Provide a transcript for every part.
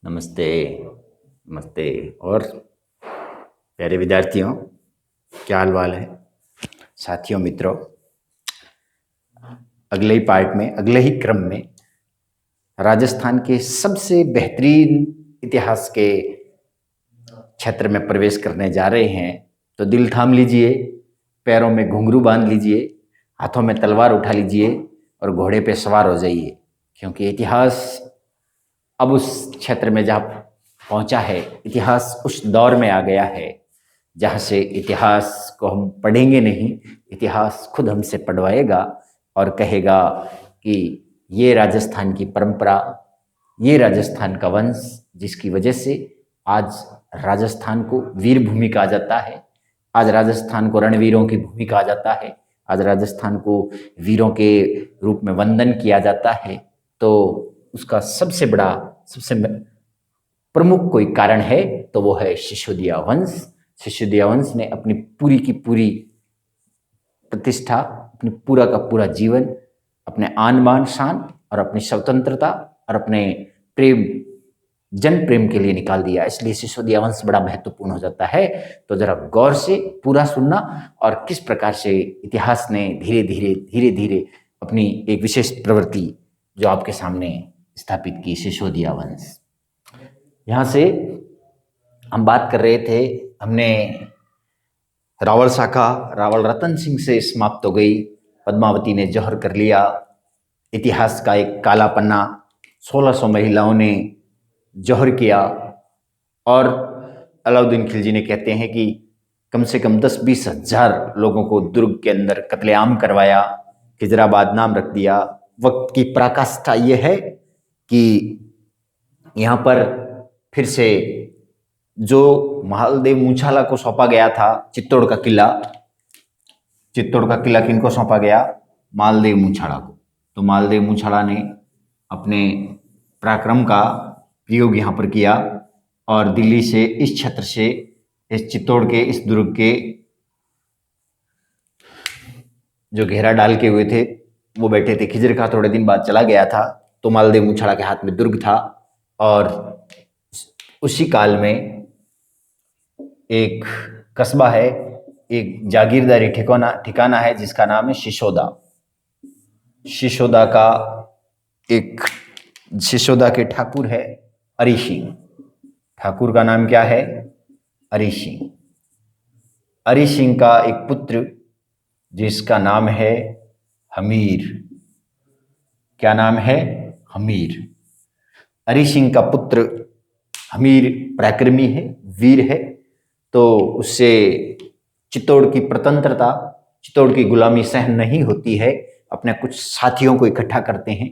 नमस्ते। नमस्ते। और प्यारे विद्यार्थियों, क्या हाल वाल है? साथियों, मित्रों, अगले ही पार्ट में, अगले ही क्रम में राजस्थान के सबसे बेहतरीन इतिहास के क्षेत्र में प्रवेश करने जा रहे हैं। तो दिल थाम लीजिए, पैरों में घुंघरू बांध लीजिए, हाथों में तलवार उठा लीजिए और घोड़े पे सवार हो जाइए, क्योंकि इतिहास अब उस क्षेत्र में जहाँ पहुँचा है, इतिहास उस दौर में आ गया है जहाँ से इतिहास को हम पढ़ेंगे नहीं, इतिहास खुद हमसे पढ़वाएगा और कहेगा कि ये राजस्थान की परंपरा, ये राजस्थान का वंश, जिसकी वजह से आज राजस्थान को वीर भूमि कहा जाता है, आज राजस्थान को रणवीरों की भूमि कहा जाता है, आज राजस्थान को वीरों के रूप में वंदन किया जाता है। तो उसका सबसे बड़ा, सबसे प्रमुख कोई कारण है तो वो है सिसोदिया वंश। सिसोदिया वंश ने अपनी पूरी की पूरी प्रतिष्ठा, अपनी पूरा का पूरा जीवन अपने आन बान शान और अपनी स्वतंत्रता और अपने प्रेम, जन प्रेम के लिए निकाल दिया। इसलिए सिसोदिया वंश बड़ा महत्वपूर्ण हो जाता है। तो जरा गौर से पूरा सुनना और किस प्रकार से इतिहास ने धीरे धीरे धीरे धीरे अपनी एक विशेष प्रवृत्ति जो आपके सामने स्थापित की, सिसोदिया वंश। यहाँ से हम बात कर रहे थे, हमने रावल शाखा रावल रतन सिंह से समाप्त हो गई। पद्मावती ने जौहर कर लिया, इतिहास का एक काला पन्ना, 1600 महिलाओं ने जौहर किया। और अलाउद्दीन खिलजी ने कहते हैं कि कम से कम 10-20 हजार लोगों को दुर्ग के अंदर कत्लेआम करवाया, खिजराबाद नाम रख दिया। वक्त की पराकाष्ठा ये है कि यहाँ पर फिर से जो महालदेव मूछाला को सौंपा गया था चित्तौड़ का किला, चित्तौड़ का किला किनको सौंपा गया? मालदेव मूछाला को। तो मालदेव मूछाला ने अपने पराक्रम का प्रयोग यहाँ पर किया और दिल्ली से, इस क्षेत्र से, इस चित्तौड़ के, इस दुर्ग के जो घेरा डाल के हुए थे वो बैठे थे। खिजर खां थोड़े दिन बाद चला गया था, तो मालदेव मूछाला के हाथ में दुर्ग था। और उसी काल में एक कस्बा है, एक जागीरदारी ठिकाना है जिसका नाम है सिसोदा। सिसोदा का एक, सिसोदा के ठाकुर है अरी सिंह। ठाकुर का नाम क्या है? अरी सिंह। अरी सिंह का एक पुत्र जिसका नाम है हमीर। क्या नाम है? हमीर। अरी सिंह का पुत्र हमीर पराक्रमी है, वीर है। तो उससे चित्तौड़ की प्रतंत्रता, चित्तौड़ की गुलामी सहन नहीं होती है। अपने कुछ साथियों को इकट्ठा करते हैं,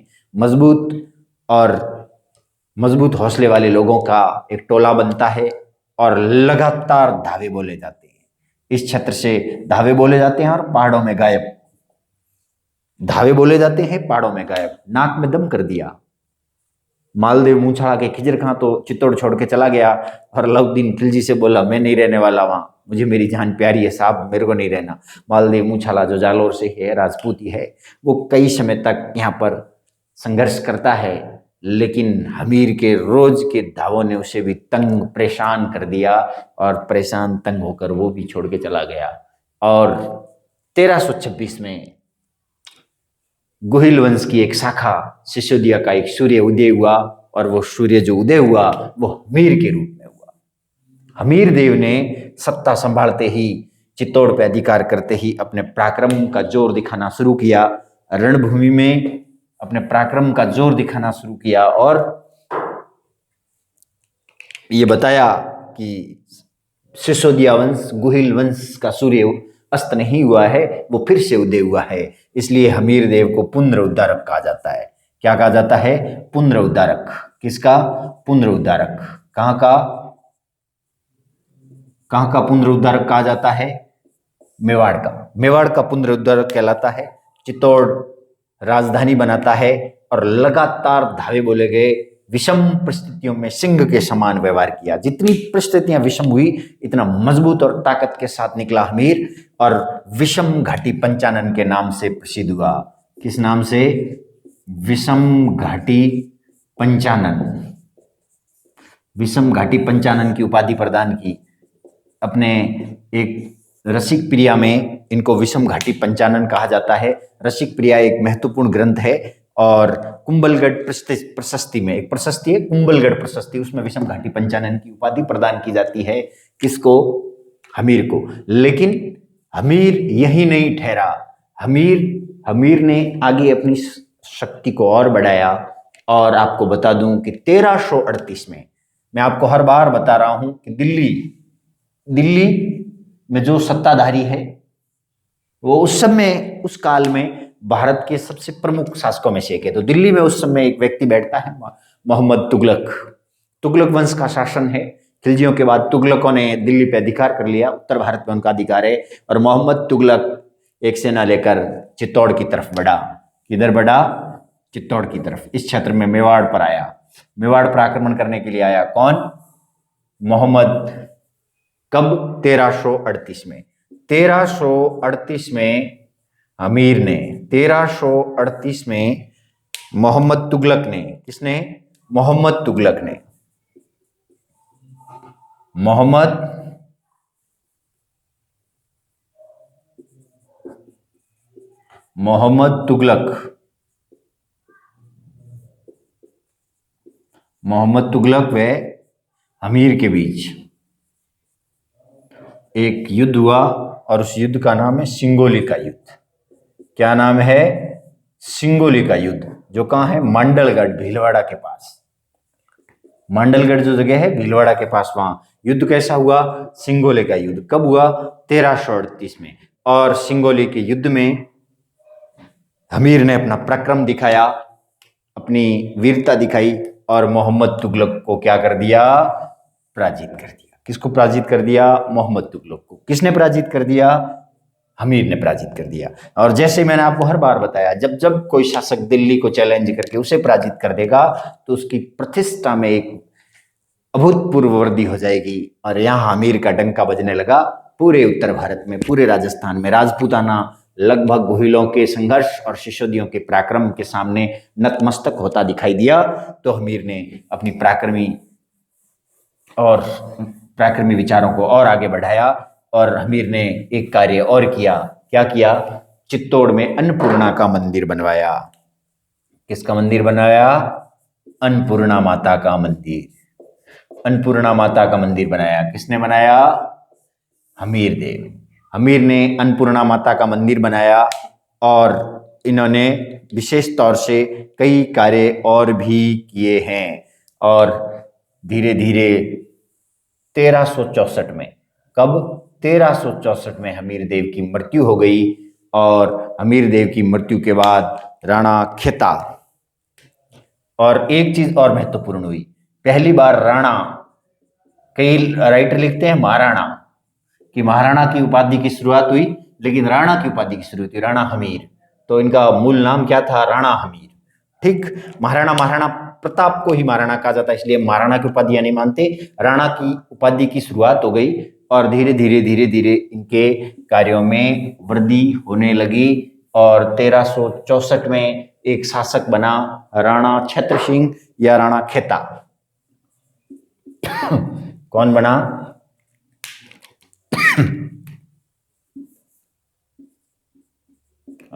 मजबूत हौसले वाले लोगों का एक टोला बनता है और लगातार धावे बोले जाते हैं। इस क्षेत्र से धावे बोले जाते हैं और पहाड़ों में गायब, धावे बोले जाते हैं, पहाड़ों में गायब। नाक में दम कर दिया। मालदेव मूछाला के खिजर खां तो चित्तौड़ छोड़ के चला गया और अलाउद्दीन खिलजी से बोला मैं नहीं रहने वाला वहां, मुझे मेरी जान प्यारी है साहब, मेरे को नहीं रहना। मालदेव मूछाला जो जालोर से है, राजपूती है, वो कई समय तक यहाँ पर संघर्ष करता है, लेकिन हमीर के रोज के धावों ने उसे भी तंग परेशान कर दिया और परेशान तंग होकर वो भी छोड़ के चला गया। और 1326 में गोहिल वंश की एक शाखा सिसोदिया का एक सूर्य उदय हुआ और वो सूर्य जो उदय हुआ वो हमीर के रूप में हुआ। हमीर देव ने सत्ता संभालते ही, चित्तौड़ पे अधिकार करते ही अपने पराक्रम का जोर दिखाना शुरू किया, रणभूमि में अपने पराक्रम का जोर दिखाना शुरू किया और ये बताया कि सिसोदिया वंश, गोहिल वंश का सूर्य अस्त नहीं हुआ है, वो फिर से उदय हुआ है। इसलिए हमीर देव को पुनरुद्धारक कहा जाता है। क्या कहा जाता है? पुनरुद्धारक। किसका? पुनरुद्धारक। कहाँ का पुनरुद्धारक कहा जाता है? मेवाड़ का। मेवाड़ का पुनरुद्धारक कहलाता है। चित्तौड़ राजधानी बनाता है और लगातार धावे बोले गए। विषम परिस्थितियों में सिंह के समान व्यवहार किया। जितनी परिस्थितियां विषम हुई, इतना मजबूत और ताकत के साथ निकला हमीर और विषम घाटी पंचानन के नाम से प्रसिद्ध हुआ। किस नाम से? विषम घाटी पंचानन। विषम घाटी पंचानन की उपाधि प्रदान की। अपने एक रसिक प्रिया में इनको विषम घाटी पंचानन कहा जाता है। रसिक प्रिया एक महत्वपूर्ण ग्रंथ है और कुंभलगढ़ प्रशस्ति में एक प्रशस्ति है, कुंभलगढ़ प्रशस्ति, उसमें विषम घाटी पंचानन की उपाधि प्रदान की जाती है। किसको? हमीर को। लेकिन हमीर यही नहीं ठहरा। हमीर ने आगे अपनी शक्ति को और बढ़ाया और आपको बता दूं कि 1338 में, मैं आपको हर बार बता रहा हूं कि दिल्ली में जो सत्ताधारी है वो उस समय, उस काल में भारत के सबसे प्रमुख शासकों में से एक है। तो दिल्ली में उस समय एक व्यक्ति बैठता है, मोहम्मद तुगलक वंश का शासन है। खिलजियों के बाद तुगलकों ने दिल्ली पे अधिकार कर लिया, उत्तर भारत में उनका अधिकार है। और मोहम्मद तुगलक एक सेना लेकर चित्तौड़ की तरफ बढ़ा। किधर बढ़ा? चित्तौड़ की तरफ। इस क्षेत्र में मेवाड़ पर आया। मेवाड़ पर आक्रमण करने के लिए आया। कौन? मोहम्मद। कब? 1338 में। 1338 में अमीर ने, 1338 में मोहम्मद तुगलक ने, किसने? मोहम्मद तुगलक ने, मोहम्मद तुगलक व अमीर के बीच एक युद्ध हुआ और उस युद्ध का नाम है सिंगोली का युद्ध। क्या नाम है? सिंगोली का युद्ध, जो कहाँ है? मांडलगढ़, भीलवाड़ा के पास। मांडलगढ़ जो जगह है भीलवाड़ा के पास, वहां युद्ध कैसा हुआ? सिंगोली का युद्ध। कब हुआ? 1338 में। और सिंगोली के युद्ध में हमीर ने अपना पराक्रम दिखाया, अपनी वीरता दिखाई और मोहम्मद तुगलक को क्या कर दिया? पराजित कर दिया। किसको पराजित कर दिया? मोहम्मद तुगलक को। किसने पराजित कर दिया? हमीर ने पराजित कर दिया। और जैसे मैंने आपको हर बार बताया, जब जब कोई शासक दिल्ली को चैलेंज करके उसे पराजित कर देगा तो उसकी प्रतिष्ठा में एक अभूतपूर्व वृद्धि हो जाएगी। और यहाँ हमीर का डंका बजने लगा। पूरे उत्तर भारत में, पूरे राजस्थान में राजपूताना लगभग गोहिलों के संघर्ष और शिशोदियों के पराक्रम के सामने नतमस्तक होता दिखाई दिया। तो हमीर ने अपनी पराक्रमी विचारों को और आगे बढ़ाया और हमीर ने एक कार्य और किया। क्या किया? चित्तौड़ में अन्नपूर्णा का मंदिर बनवाया। किसका मंदिर बनवाया? अन्नपूर्णा माता का मंदिर। अन्नपूर्णा माता का मंदिर बनाया। किसने बनाया? हमीर देव। हमीर ने अन्नपूर्णा माता का मंदिर बनाया और इन्होंने विशेष तौर से कई कार्य और भी किए हैं। और धीरे धीरे 1364 में, कब? 1364 में हमीर देव की मृत्यु हो गई। और हमीर देव की मृत्यु के बाद राणा खेता, और एक चीज और महत्वपूर्ण हुई, पहली बार राणा, कई राइटर लिखते हैं महाराणा, कि महाराणा की उपाधि की शुरुआत हुई, लेकिन राणा की उपाधि की शुरुआत हुई राणा हमीर। तो इनका मूल नाम क्या था? राणा हमीर। ठीक, महाराणा प्रताप को ही महाराणा कहा जाता है, इसलिए महाराणा की उपाधियां नहीं मानते। राणा की उपाधि की शुरुआत हो गई और धीरे धीरे इनके कार्यों में वृद्धि होने लगी। और 1364 में एक शासक बना राणा छत्र सिंह या राणा खेता। कौन बना?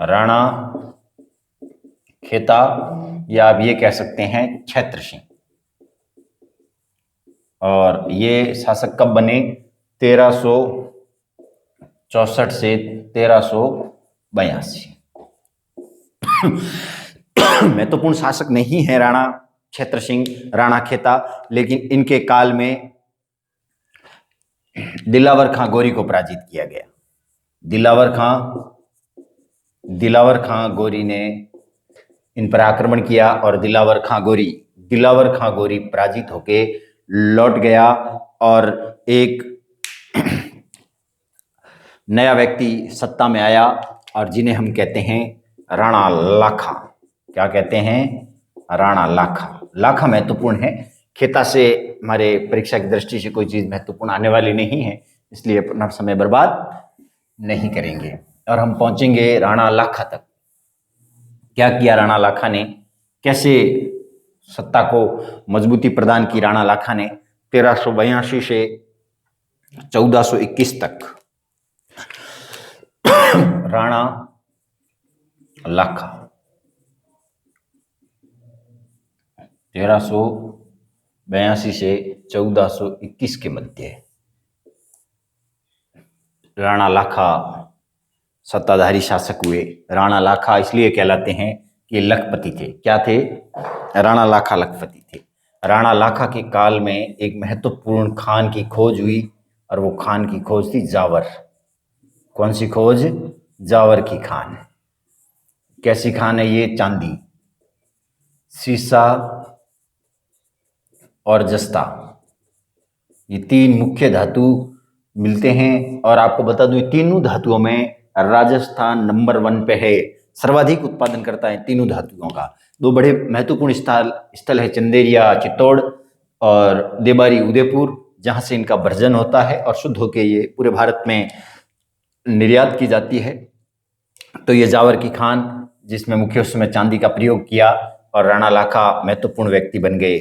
राणा खेता, या आप ये कह सकते हैं छत्र सिंह। और ये शासक कब बने? 1364 से 1382। महत्वपूर्ण शासक नहीं है राणा छत्र सिंह, राणा खेता, लेकिन इनके काल में दिलावर खां गोरी को पराजित किया गया। दिलावर खां गोरी ने इन पर आक्रमण किया और दिलावर खां गोरी पराजित होके लौट गया। और एक नया व्यक्ति सत्ता में आया और जिन्हें हम कहते हैं राणा लाखा। क्या कहते हैं? राणा लाखा महत्वपूर्ण है। खेता से हमारे परीक्षा की दृष्टि से कोई चीज महत्वपूर्ण आने वाली नहीं है, इसलिए अपना समय बर्बाद नहीं करेंगे और हम पहुंचेंगे राणा लाखा तक। क्या किया राणा लाखा ने? कैसे सत्ता को मजबूती प्रदान की राणा लाखा ने? 1382 से 1421 तक राणा लाखा 1382 से 1421 के मध्य राणा लाखा सत्ताधारी शासक हुए। राणा लाखा इसलिए कहलाते हैं कि लखपति थे। क्या थे? राणा लाखा लखपति थे। राणा लाखा के काल में एक महत्वपूर्ण खान की खोज हुई और वो खान की खोज थी जावर। कौन सी खोज? जावर की खान। कैसी खान है ये? चांदी, सीसा और जस्ता, ये तीन मुख्य धातु मिलते हैं। और आपको बता दूं, तीनों धातुओं में राजस्थान नंबर 1 पे है, सर्वाधिक उत्पादन करता है तीनों धातुओं का। दो बड़े महत्वपूर्ण स्थल है, चंदेरिया चित्तौड़ और देबारी उदयपुर, जहां से इनका वर्जन होता है और शुद्ध होकर ये पूरे भारत में निर्यात की जाती है। तो ये जावर की खान, जिसमें मुख्य उसमें चांदी का प्रयोग किया, और राणा लाखा महत्वपूर्ण व्यक्ति बन गए।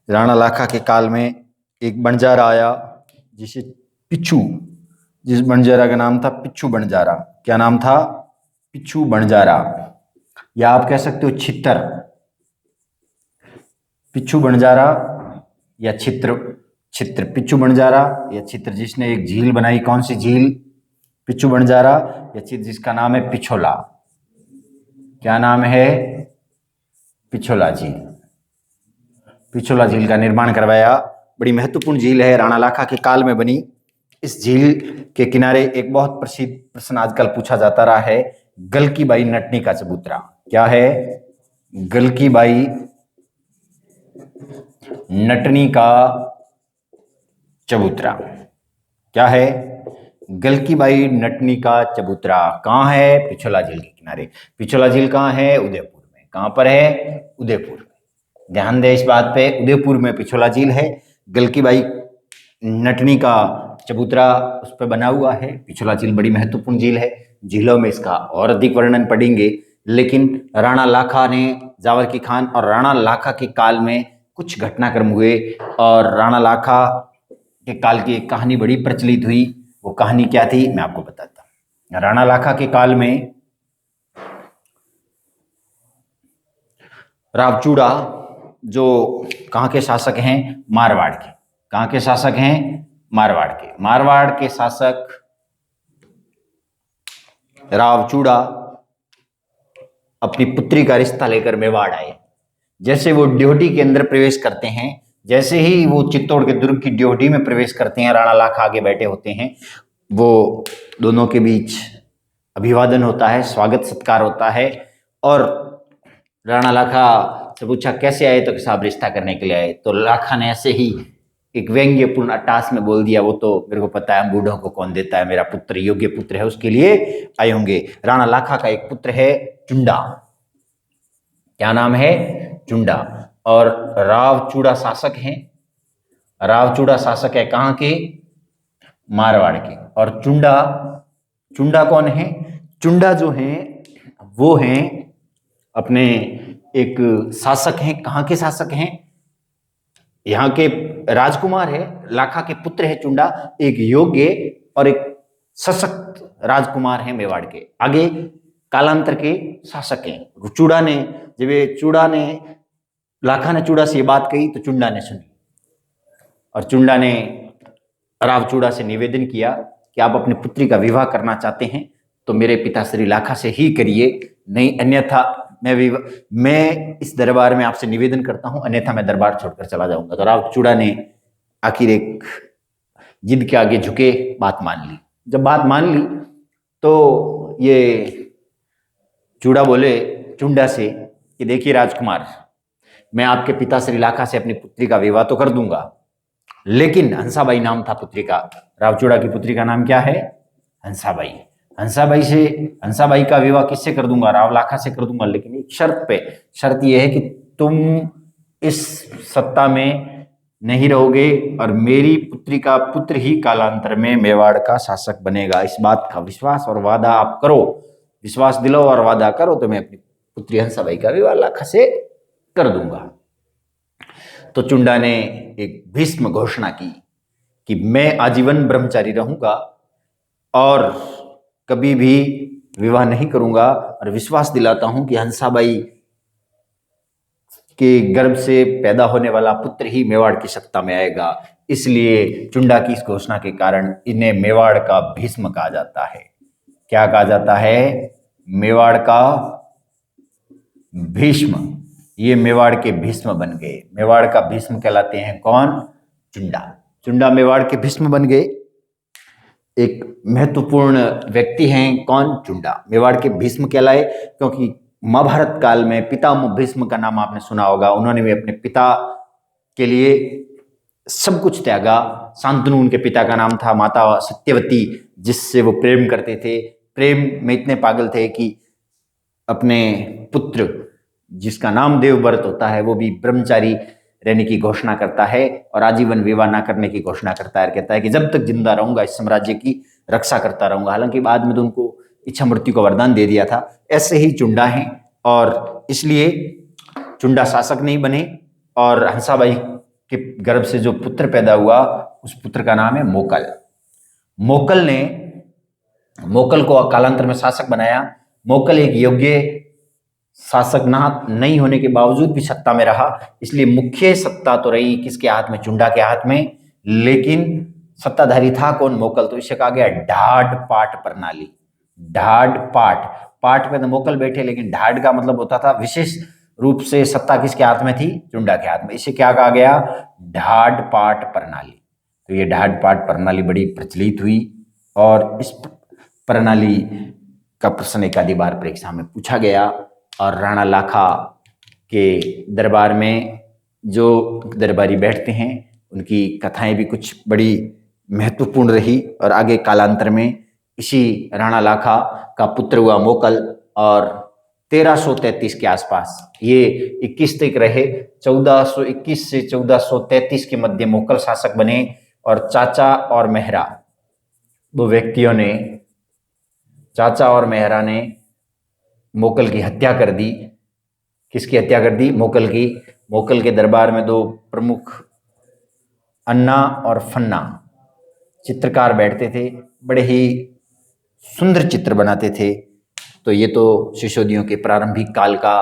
राणा लाखा के काल में एक बंजारा आया जिसे पिच्छू, जिस बंजारा का नाम था पिच्छू बंजारा। क्या नाम था? पिच्छू बंजारा, या आप कह सकते हो छितर। पिच्छू बंजारा या छित्र पिच्छू बंजारा या छित्र, जिसने एक झील बनाई। कौन सी झील? पिच्छू बंजारा या छित्र, जिसका नाम है पिछोला। क्या नाम है? पिछोला झील। पिछोला झील का निर्माण करवाया। बड़ी महत्वपूर्ण झील है, राणा लाखा के काल में बनी। इस झील के किनारे एक बहुत प्रसिद्ध प्रश्न आजकल पूछा जाता रहा है, गलकी बाई नटनी का चबूतरा। क्या है? गलकी बाई नटनी का चबूतरा। क्या है? गलकी बाई नटनी का चबूतरा। कहाँ है? पिछोला झील के किनारे। पिछोला झील कहाँ है? उदयपुर में। कहाँ पर है? उदयपुर में। ध्यान दे इस बात पे, उदयपुर में पिछोला झील है। गलकी बाई नटनी का चबूतरा उस पर बना हुआ है। पिछोला झील बड़ी महत्वपूर्ण झील है। झीलों में इसका और अधिक वर्णन पढ़ेंगे, लेकिन राणा लाखा ने जावर की खान और राणा लाखा के काल में कुछ घटनाक्रम हुए, और राणा लाखा के काल की एक कहानी बड़ी प्रचलित हुई। वो कहानी क्या थी, मैं आपको बताता हूँ। राणा लाखा के काल में रावचूड़ा, जो कहाँ के शासक हैं? मारवाड़ के। कहाँ के शासक हैं? मारवाड़ के। मारवाड़ के शासक रावचूड़ा अपनी पुत्री का रिश्ता लेकर मेवाड़ आए। जैसे वो ड्योढ़ी के अंदर प्रवेश करते हैं, जैसे ही वो चित्तौड़ के दुर्ग की ड्योढ़ी में प्रवेश करते हैं, राणा लाखा आगे बैठे होते हैं। वो दोनों के बीच अभिवादन होता है, स्वागत सत्कार होता है। और राणा लाखा से पूछा कैसे आए, तो साहब रिश्ता करने के लिए आए। तो लाखा ने ऐसे ही एक व्यंग्यपूर्ण अट्टास में बोल दिया, वो तो मेरे को पता है, बूढ़ों को कौन देता है, मेरा पुत्र योग्य पुत्र है, उसके लिए आए होंगे। राणा लाखा का एक पुत्र है चुंडा। क्या नाम है? चुंडा। और रावचूड़ा शासक हैं। रावचूड़ा शासक है कहाँ के? मारवाड़ के। और चुंडा कौन है? चुंडा जो हैं वो हैं अपने एक शासक हैं। कहाँ के शासक हैं? यहाँ के राजकुमार है। लाखा के पुत्र है चुंडा, एक योग्य और एक सशक्त राजकुमार है मेवाड़ के। आगे कालांतर के शासक हैं। चूड़ा ने लाखा ने चूड़ा से ये बात कही तो चुंडा ने सुनी, और चुंडा ने रावचूड़ा से निवेदन किया कि आप अपनी पुत्री का विवाह करना चाहते हैं तो मेरे पिता श्री लाखा से ही करिए, नहीं अन्यथा मैं इस दरबार में आपसे निवेदन करता हूं, अन्यथा मैं दरबार छोड़कर चला जाऊंगा। तो रावचूड़ा ने आखिर एक जिद के आगे झुके, बात मान ली। जब बात मान ली तो ये चूड़ा बोले चुंडा से कि देखिए राजकुमार, मैं आपके पिता श्री लाखा से अपनी पुत्री का विवाह तो कर दूंगा, लेकिन हंसाबाई नाम था पुत्री का। रावचूड़ा की पुत्री का नाम क्या है? हंसाबाई। हंसाबाई का विवाह किससे कर दूंगा? राव लाखा से कर दूंगा, लेकिन एक शर्त पे। शर्त यह है कि तुम इस सत्ता में नहीं रहोगे और मेरी पुत्री का पुत्र ही कालांतर में मेवाड़ का शासक बनेगा। इस बात का विश्वास और वादा आप करो, विश्वास दिलाओ और वादा करो तो मैं अपनी पुत्री हंसाबाई का विवाह लाखा से कर दूंगा। तो चुंडा ने एक भीष्म घोषणा की कि मैं आजीवन ब्रह्मचारी रहूंगा और कभी भी विवाह नहीं करूंगा, और विश्वास दिलाता हूं कि हंसाबाई के गर्भ से पैदा होने वाला पुत्र ही मेवाड़ की सत्ता में आएगा। इसलिए चुंडा की इस घोषणा के कारण इन्हें मेवाड़ का भीष्म कहा जाता है। क्या कहा जाता है? मेवाड़ का भीष्म। ये मेवाड़ के भीष्म बन गए। मेवाड़ का भीष्म कहलाते हैं कौन? चुंडा। चुंडा मेवाड़ के भीष्म बन गए। एक महत्वपूर्ण व्यक्ति हैं कौन? चुंडा मेवाड़ के भीष्म कहलाए क्योंकि महाभारत काल में पितामह भीष्म का नाम आपने सुना होगा। उन्होंने भी अपने पिता के लिए सब कुछ त्यागा। शांतनु उनके पिता का नाम था, माता सत्यवती जिससे वो प्रेम करते थे, प्रेम में इतने पागल थे कि अपने पुत्र जिसका नाम देवव्रत होता है वो भी ब्रह्मचारी रहने की घोषणा करता है और आजीवन विवाह न करने की घोषणा करता है। कहता है कि जब तक जिंदा रहूंगा इस साम्राज्य की रक्षा करता रहूंगा। हालांकि बाद में तो उनको इच्छा मृत्यु का वरदान दे दिया था। ऐसे ही चुंडा हैं और इसलिए चुंडा शासक नहीं बने और हंसाबाई के गर्भ से जो पुत्र पैदा हुआ उस पुत्र का नाम है मोकल। मोकल ने मोकल को कालांतर में शासक बनाया। मोकल एक योग्य शासक नहीं होने के बावजूद भी सत्ता में रहा, इसलिए मुख्य सत्ता तो रही किसके हाथ में? चुंडा के हाथ में। लेकिन सत्ताधारी था कौन? मोकल। तो इसे कहा गया ढाड पाट प्रणाली। ढाड पाट, पाट पे तो मोकल बैठे, लेकिन ढाड का मतलब होता था विशेष रूप से सत्ता किसके हाथ में थी? चुंडा के हाथ में। इसे क्या कहा गया? ढाड पाट प्रणाली। तो ये ढाड पाट प्रणाली बड़ी प्रचलित हुई और इस प्रणाली का प्रश्न एक आधी बार परीक्षा में पूछा गया। और राणा लाखा के दरबार में जो दरबारी बैठते हैं उनकी कथाएं भी कुछ बड़ी महत्वपूर्ण रही और आगे कालांतर में इसी राणा लाखा का पुत्र हुआ मोकल और 1333 के आसपास ये 21 तक रहे। 1421 से 1433 के मध्य मोकल शासक बने और चाचा और मेहरा वो व्यक्तियों ने, चाचा और मेहरा ने मोकल की हत्या कर दी। किसकी हत्या कर दी? मोकल की। मोकल के दरबार में दो प्रमुख अन्ना और फन्ना चित्रकार बैठते थे, बड़े ही सुंदर चित्र बनाते थे। तो ये तो शिशोदियों के प्रारंभिक काल का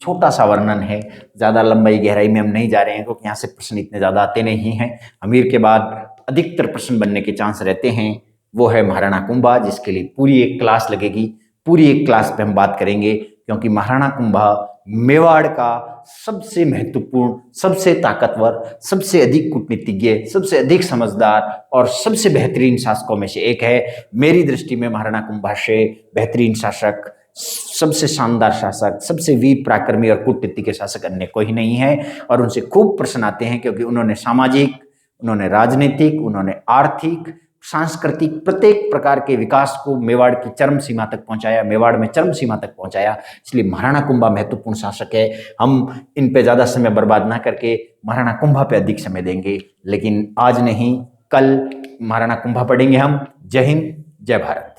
छोटा सा वर्णन है, ज़्यादा लंबाई गहराई में हम नहीं जा रहे हैं क्योंकि यहाँ से प्रश्न इतने ज़्यादा आते नहीं हैं। अमीर के बाद अधिकतर प्रश्न बनने के चांस रहते हैं। वो है महाराणा कुंभा, जिसके लिए पूरी एक क्लास लगेगी। पूरी एक क्लास पे हम बात करेंगे क्योंकि महाराणा कुंभा मेवाड़ का सबसे महत्वपूर्ण, सबसे ताकतवर, सबसे अधिक कूटनीतिज्ञ, सबसे अधिक समझदार और सबसे बेहतरीन शासकों में से एक है। मेरी दृष्टि में महाराणा कुंभा से बेहतरीन शासक, सबसे शानदार शासक, सबसे वीर पराक्रमी और कूटनीति के शासक अन्य कोई नहीं है। और उनसे खूब प्रश्न आते हैं क्योंकि उन्होंने सामाजिक, उन्होंने राजनीतिक, उन्होंने आर्थिक, सांस्कृतिक प्रत्येक प्रकार के विकास को मेवाड़ की चरम सीमा तक पहुंचाया, मेवाड़ में चरम सीमा तक पहुंचाया। इसलिए महाराणा कुंभा महत्वपूर्ण शासक है। हम इन पे ज़्यादा समय बर्बाद ना करके महाराणा कुंभा पे अधिक समय देंगे, लेकिन आज नहीं कल महाराणा कुंभा पढ़ेंगे हम। जय हिंद, जय भारत।